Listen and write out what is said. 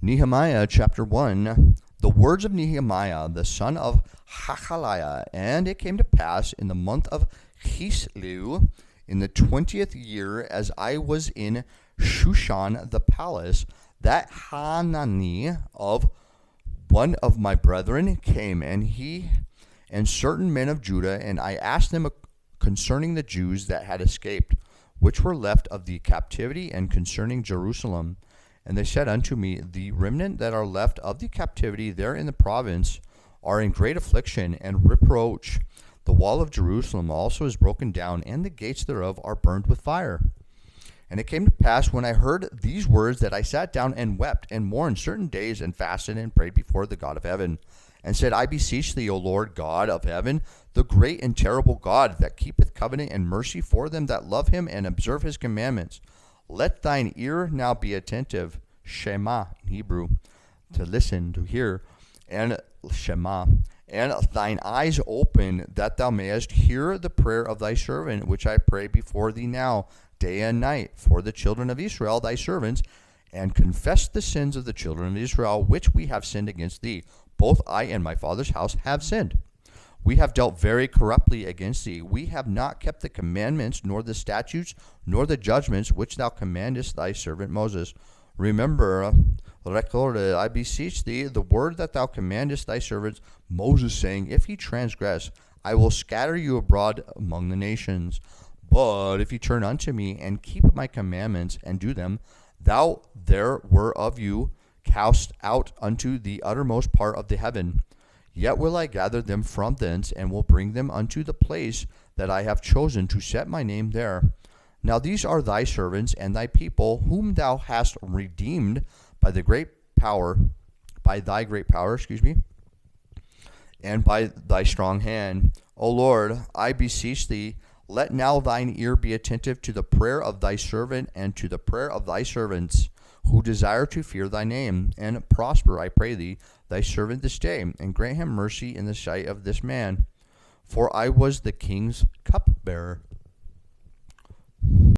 Nehemiah chapter 1. The words of Nehemiah, the son of Hachaliah. And it came to pass in the month of Chisleu, in the 20th year, as I was in Shushan the palace, that Hanani of one of my brethren came, and he and certain men of Judah, and I asked them concerning the Jews that had escaped, which were left of the captivity, and concerning Jerusalem. And they said unto me, the remnant that are left of the captivity there in the province are in great affliction and reproach. The wall of Jerusalem also is broken down, and the gates thereof are burned with fire. And it came to pass, when I heard these words, that I sat down and wept and mourned certain days, and fasted and prayed before the God of heaven, and said, I beseech thee, O Lord God of heaven, the great and terrible God, that keepeth covenant and mercy for them that love him and observe his commandments. Let thine ear now be attentive, Shema in Hebrew, to listen, to hear, and Shema, and thine eyes open, that thou mayest hear the prayer of thy servant, which I pray before thee now, day and night, for the children of Israel, thy servants, and confess the sins of the children of Israel, which we have sinned against thee. Both I and my father's house have sinned. We have dealt very corruptly against thee. We have not kept the commandments, nor the statutes, nor the judgments, which thou commandest thy servant Moses. Remember, record, I beseech thee, the word that thou commandest thy servant Moses, saying, if he transgress, I will scatter you abroad among the nations. But if you turn unto me, and keep my commandments, and do them, thou there were of you cast out unto the uttermost part of the heaven. Yet will I gather them from thence, and will bring them unto the place that I have chosen to set my name there. Now these are thy servants and thy people, whom thou hast redeemed by the great power, by thy great power, and by thy strong hand. O Lord, I beseech thee, let now thine ear be attentive to the prayer of thy servant, and to the prayer of thy servants, who desire to fear thy name, and prosper, I pray thee, thy servant this day, and grant him mercy in the sight of this man. For I was the king's cupbearer.